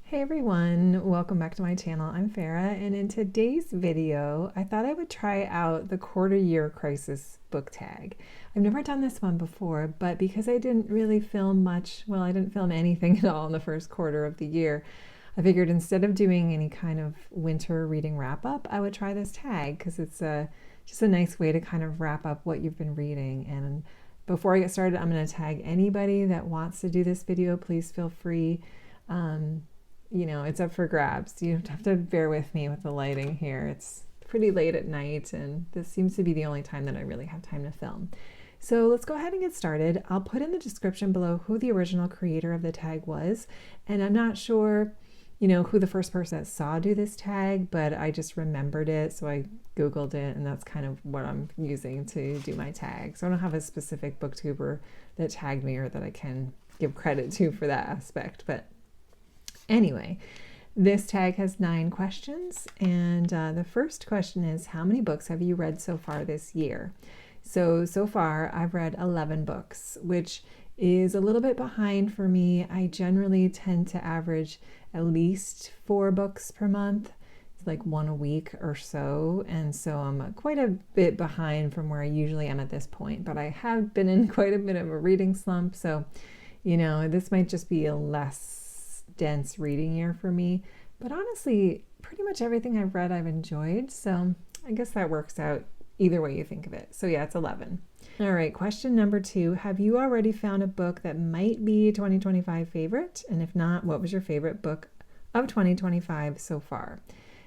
Hey everyone, welcome back to my channel. I'm Farah, and in today's video, I thought I would try out the quarter year crisis book tag. I've never done this one before, but because I didn't really film much, well, I didn't film anything at all in the first quarter of the year, I figured instead of doing any kind of winter reading wrap up, I would try this tag because it's just a nice way to kind of wrap up what you've been reading. And before I get started, I'm going to tag anybody that wants to do this video. Please feel free. It's up for grabs. You have to bear with me with the lighting here. It's pretty late at night, and this seems to be the only time that I really have time to film. So let's go ahead and get started. I'll put in the description below who the original creator of the tag was, and I'm not sure, who the first person that saw do this tag, but I just remembered it, so I Googled it, and that's kind of what I'm using to do my tag. So I don't have a specific booktuber that tagged me or that I can give credit to for that aspect, but anyway, this tag has 9 questions, and the first question is, how many books have you read so far this year? So far I've read 11 books, which is a little bit behind for me. I generally tend to average at least 4 books per month. It's like 1 a week or so, and so I'm quite a bit behind from where I usually am at this point, but I have been in quite a bit of a reading slump, so this might just be a less dense reading year for me, but honestly pretty much everything I've read I've enjoyed, so I guess that works out either way you think of it. So yeah, it's 11. All right, question number 2, have you already found a book that might be a 2025 favorite, and if not, what was your favorite book of 2025 so far?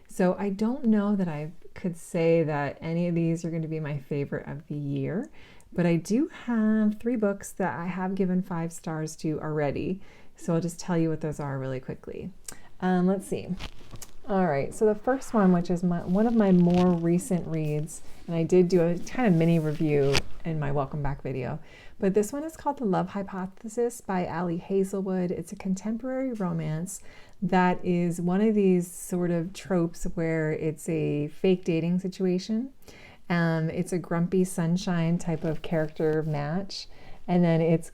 So I don't know that I could say that any of these are going to be my favorite of the year, but I do have 3 books that I have given 5 stars to already. So I'll just tell you what those are really quickly. Let's see. All right, so the first one, which is one of my more recent reads, and I did do a kind of mini review in my welcome back video, but this one is called The Love Hypothesis by Hazelwood. It's a contemporary romance that is one of these sort of tropes where it's a fake dating situation. It's a grumpy sunshine type of character match. And then it's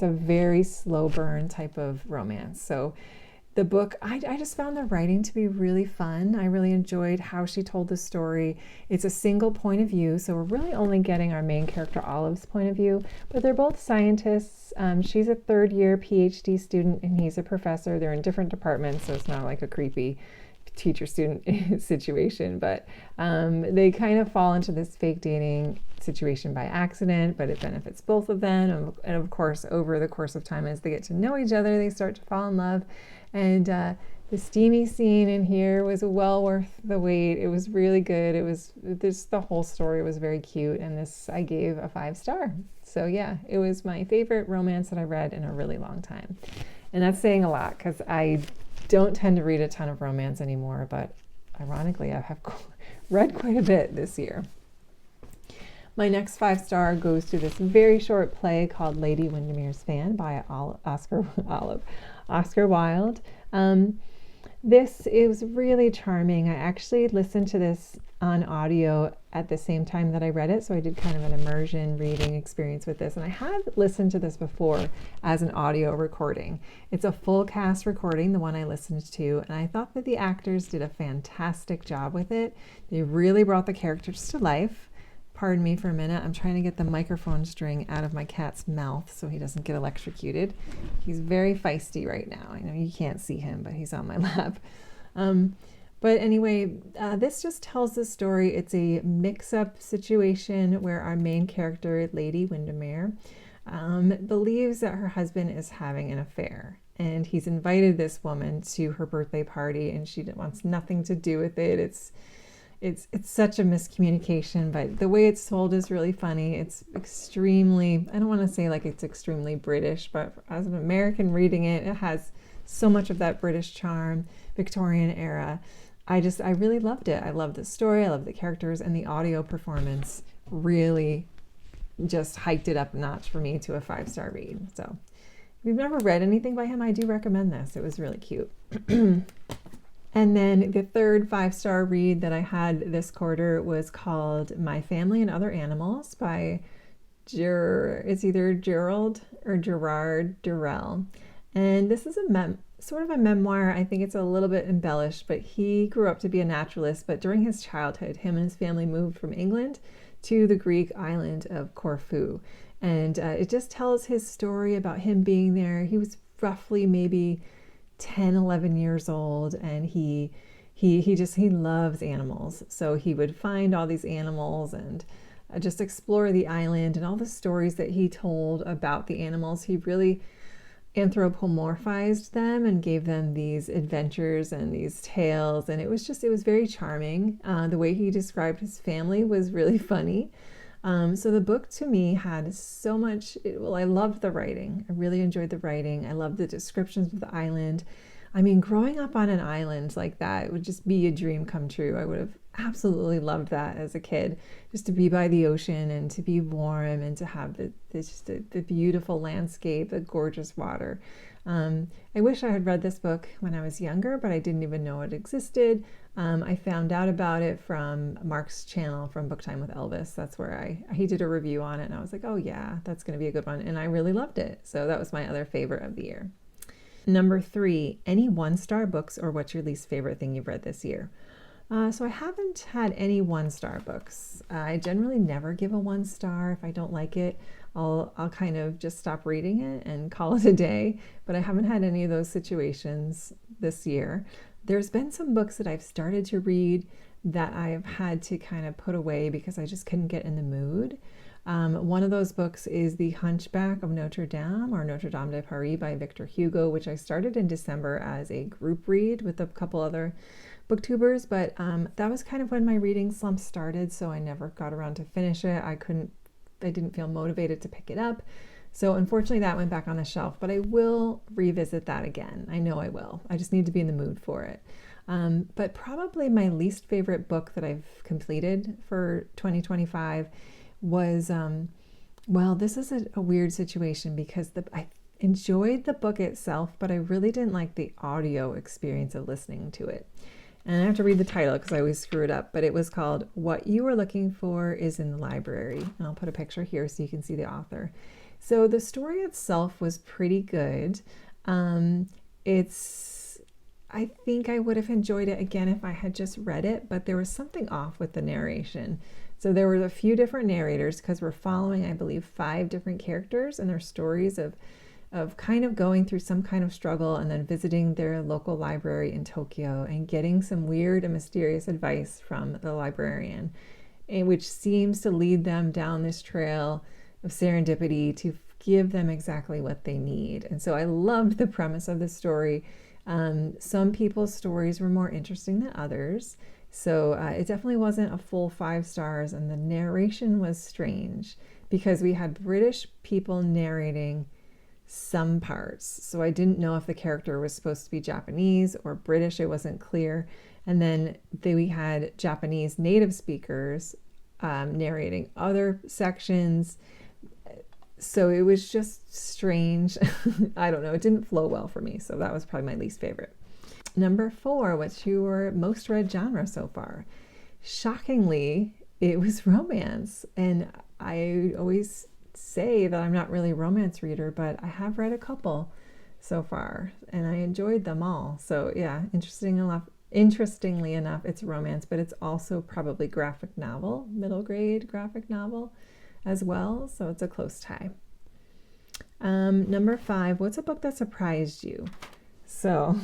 a very slow burn type of romance. So the book, I just found the writing to be really fun. I really enjoyed how she told the story. It's a single point of view, so we're really only getting our main character Olive's point of view, but they're both scientists. She's a 3rd year PhD student and he's a professor. They're in different departments, so it's not like a creepy teacher-student situation, but they kind of fall into this fake dating situation by accident, but it benefits both of them, and of course over the course of time, as they get to know each other, they start to fall in love. And the steamy scene in here was well worth the wait. It was really good. It was the whole story was very cute, and this I gave a 5 star. So yeah, it was my favorite romance that I read in a really long time, and that's saying a lot because I don't tend to read a ton of romance anymore, but ironically I have read quite a bit this year. My next 5 star goes to this very short play called Lady Windermere's Fan by Oscar Wilde. This is really charming. I actually listened to this on audio at the same time that I read it, so I did kind of an immersion reading experience with this, and I have listened to this before as an audio recording. It's a full cast recording, the one I listened to, and I thought that the actors did a fantastic job with it. They really brought the characters to life. Pardon me for a minute, I'm trying to get the microphone string out of my cat's mouth so he doesn't get electrocuted. He's very feisty right now. I know you can't see him, but he's on my lap. But anyway, this just tells the story. It's a mix-up situation where our main character, Lady Windermere, believes that her husband is having an affair. And he's invited this woman to her birthday party, and she wants nothing to do with it. It's such a miscommunication, but the way it's told is really funny. It's extremely, I don't want to say like it's extremely British, but as an American reading it, it has so much of that British charm, Victorian era. I really loved it. I loved the story, I loved the characters, and the audio performance really just hiked it up a notch for me to a 5 star read. So if you've never read anything by him, I do recommend this. It was really cute. And then the third 5 star read that I had this quarter was called My Family and Other Animals by it's either Gerald or Gerard Durrell. And this is sort of a memoir. I think it's a little bit embellished, but he grew up to be a naturalist. But during his childhood, him and his family moved from England to the Greek island of Corfu. And it just tells his story about him being there. He was roughly maybe 10, 11 years old, and he loves animals. So he would find all these animals and just explore the island, and all the stories that he told about the animals. He really anthropomorphized them and gave them these adventures and these tales, and it was very charming. The way he described his family was really funny. So the book to me had so much, I loved the writing. I really enjoyed the writing. I loved the descriptions of the island. I mean, growing up on an island like that, it would just be a dream come true. I would have absolutely loved that as a kid, just to be by the ocean and to be warm and to have the beautiful landscape, the gorgeous water. I wish I had read this book when I was younger, but I didn't even know it existed. I found out about it from Mark's channel, from Book Time with Elvis. That's where he did a review on it, and I was like, oh yeah, that's going to be a good one. And I really loved it. So that was my other favorite of the year. Number 3, any 1-star books, or what's your least favorite thing you've read this year? So I haven't had any 1-star books. I generally never give a 1 star. If I don't like it, I'll kind of just stop reading it and call it a day. But I haven't had any of those situations this year. There's been some books that I've started to read that I have had to kind of put away because I just couldn't get in the mood. One of those books is The Hunchback of Notre Dame, or Notre Dame de Paris, by Victor Hugo, which I started in December as a group read with a couple other booktubers, but that was kind of when my reading slump started, so I never got around to finish it. I didn't feel motivated to pick it up. So unfortunately that went back on the shelf, but I will revisit that again. I know I will. I just need to be in the mood for it. But probably my least favorite book that I've completed for 2025 was, this is a weird situation because I enjoyed the book itself, but I really didn't like the audio experience of listening to it. And I have to read the title because I always screw it up, but it was called What You Were Looking For Is in the Library. And I'll put a picture here so you can see the author. So the story itself was pretty good. I think I would have enjoyed it again if I had just read it, but there was something off with the narration. So there were a few different narrators because we're following, I believe, 5 different characters and their stories of kind of going through some kind of struggle and then visiting their local library in Tokyo and getting some weird and mysterious advice from the librarian, which seems to lead them down this trail of serendipity to give them exactly what they need. And so I loved the premise of the story. Some people's stories were more interesting than others. So it definitely wasn't a full 5 stars, and the narration was strange because we had British people narrating some parts. So I didn't know if the character was supposed to be Japanese or British. It wasn't clear. And then we had Japanese native speakers narrating other sections. So it was just strange. I don't know. It didn't flow well for me. So that was probably my least favorite. Number 4, what's your most read genre so far? Shockingly, it was romance. And I always say that I'm not really a romance reader, but I have read a couple so far and I enjoyed them all. So yeah, interestingly enough, it's romance, but it's also probably graphic novel, middle grade graphic novel as well. So it's a close tie. Number 5, what's a book that surprised you? So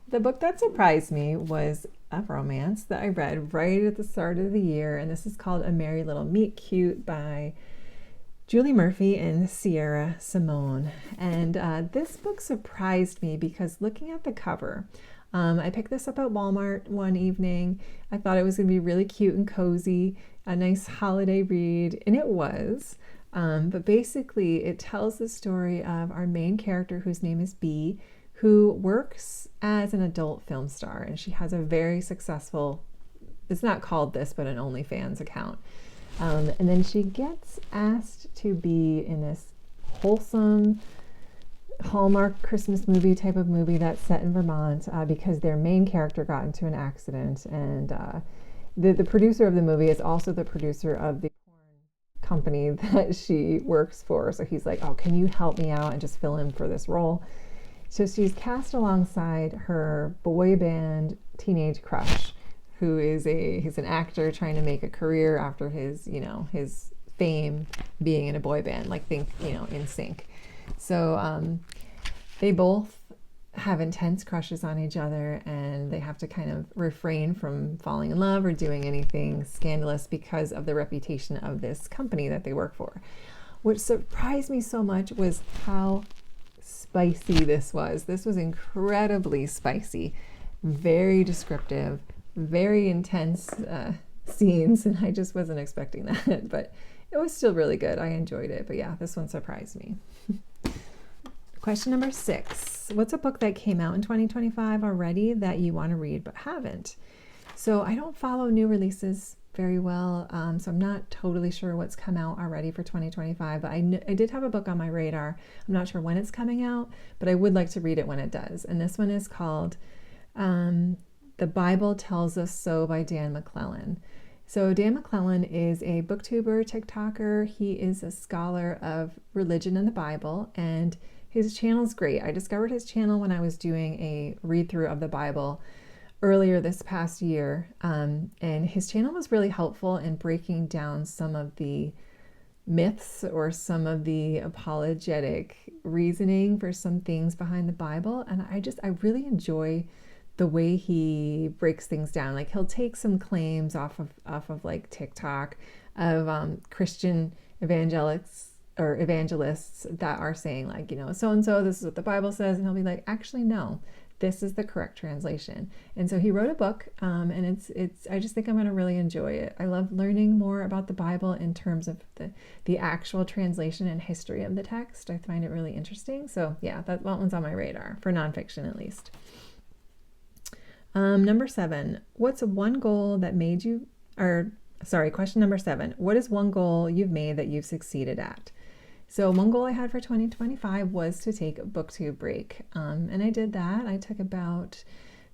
the book that surprised me was a romance that I read right at the start of the year, and this is called A Merry Little Meet Cute by Julie Murphy and Sierra Simone. And this book surprised me because looking at the cover, I picked this up at Walmart one evening. I thought it was going to be really cute and cozy, a nice holiday read, and it was. But basically, it tells the story of our main character, whose name is Bee, who works as an adult film star, and she has a very successful, it's not called this, but an OnlyFans account. And then she gets asked to be in this wholesome Hallmark Christmas movie type of movie that's set in Vermont because their main character got into an accident, and the producer of the movie is also the producer of the porn company that she works for. So he's like, oh, can you help me out and just fill in for this role? So she's cast alongside her boy band teenage crush, who is he's an actor trying to make a career after his fame being in a boy band, like think, In Sync. So they both have intense crushes on each other, and they have to kind of refrain from falling in love or doing anything scandalous because of the reputation of this company that they work for. What surprised me so much was how spicy this was. This was incredibly spicy, very descriptive, very intense scenes, and I just wasn't expecting that, but it was still really good. I enjoyed it, but yeah, this one surprised me. Question number 6. What's a book that came out in 2025 already that you want to read but haven't? So I don't follow new releases very well, so I'm not totally sure what's come out already for 2025, but I did have a book on my radar. I'm not sure when it's coming out, but I would like to read it when it does. And this one is called The Bible Tells Us So by Dan McClellan. So Dan McClellan is a booktuber, TikToker. He is a scholar of religion and the Bible, and his channel's great. I discovered his channel when I was doing a read-through of the Bible earlier this past year, and his channel was really helpful in breaking down some of the myths or some of the apologetic reasoning for some things behind the Bible, and I really enjoy the way he breaks things down. Like, he'll take some claims off of like TikTok of Christian evangelists that are saying, like, so and so, this is what the Bible says, and he'll be like, actually no, this is the correct translation. And so he wrote a book, and it's I just think I'm going to really enjoy it. I love learning more about the Bible in terms of the actual translation and history of the text. I find it really interesting. So yeah, that one's on my radar for nonfiction at least. Number 7, what's one goal that made you, question number 7, what is one goal you've made that you've succeeded at? So one goal I had for 2025 was to take a booktube break, and I did that. I took about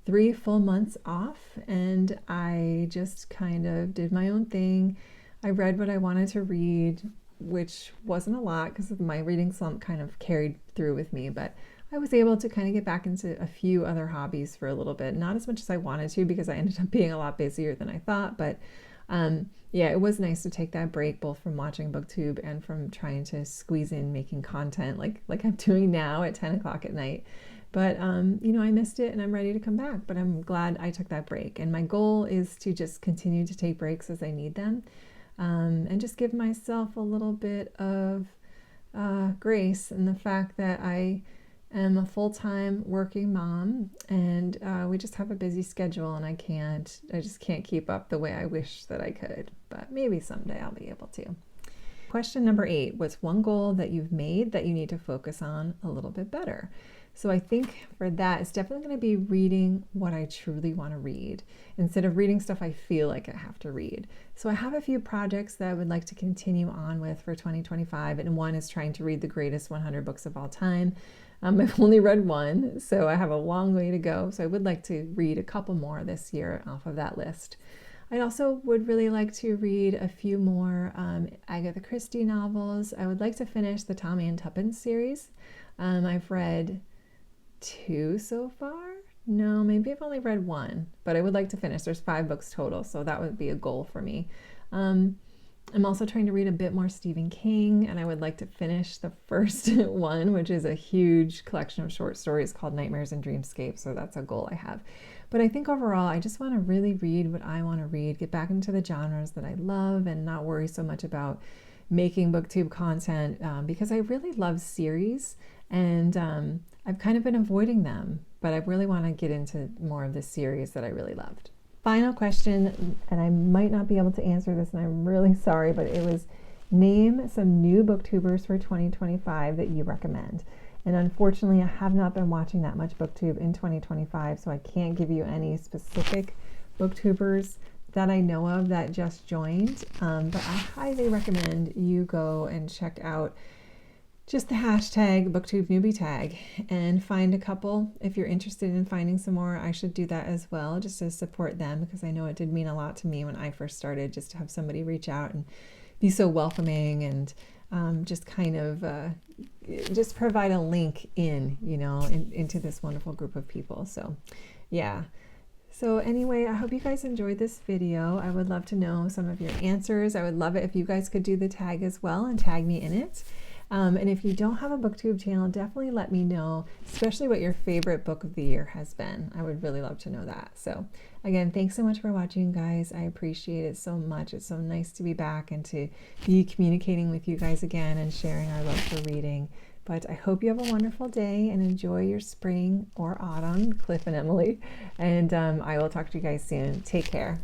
3 full months off, and I just kind of did my own thing. I read what I wanted to read, which wasn't a lot because my reading slump kind of carried through with me, but I was able to kind of get back into a few other hobbies for a little bit. Not as much as I wanted to because I ended up being a lot busier than I thought, but yeah, it was nice to take that break, both from watching booktube and from trying to squeeze in making content like I'm doing now at 10 o'clock at night. But I missed it, and I'm ready to come back, but I'm glad I took that break. And my goal is to just continue to take breaks as I need them, and just give myself a little bit of grace in the fact that I am a full-time working mom, and we just have a busy schedule, and I just can't keep up the way I wish that I could, but maybe someday I'll be able to. Question number 8, what's one goal that you've made that you need to focus on a little bit better? So I think for that, it's definitely going to be reading what I truly want to read instead of reading stuff I feel like I have to read. So I have a few projects that I would like to continue on with for 2025, and one is trying to read the greatest 100 books of all time. I've only read one, so I have a long way to go. So I would like to read a couple more this year off of that list. I also would really like to read a few more Agatha Christie novels. I would like to finish the Tommy and Tuppence series. I've read 2 so far. No, maybe I've only read 1, but I would like to finish. There's 5 books total, so that would be a goal for me. I'm also trying to read a bit more Stephen King, and I would like to finish the first one, which is a huge collection of short stories called Nightmares and Dreamscape, so that's a goal I have. But I think overall, I just want to really read what I want to read, get back into the genres that I love, and not worry so much about making booktube content, because I really love series, and I've kind of been avoiding them, but I really want to get into more of the series that I really loved. Final question, and I might not be able to answer this, and I'm really sorry, but it was, name some new booktubers for 2025 that you recommend. And unfortunately, I have not been watching that much booktube in 2025, so I can't give you any specific booktubers that I know of that just joined, but I highly recommend you go and check out just the hashtag booktube newbie tag and find a couple. If you're interested in finding some more, I should do that as well, just to support them, because I know it did mean a lot to me when I first started, just to have somebody reach out and be so welcoming and just kind of just provide a link in, into this wonderful group of people. So yeah. So anyway, I hope you guys enjoyed this video. I would love to know some of your answers. I would love it if you guys could do the tag as well and tag me in it. And if you don't have a booktube channel, definitely let me know, especially what your favorite book of the year has been. I would really love to know that. So again, thanks so much for watching, guys. I appreciate it so much. It's so nice to be back and to be communicating with you guys again and sharing our love for reading. But I hope you have a wonderful day and enjoy your spring or autumn, Cliff and Emily. And I will talk to you guys soon. Take care.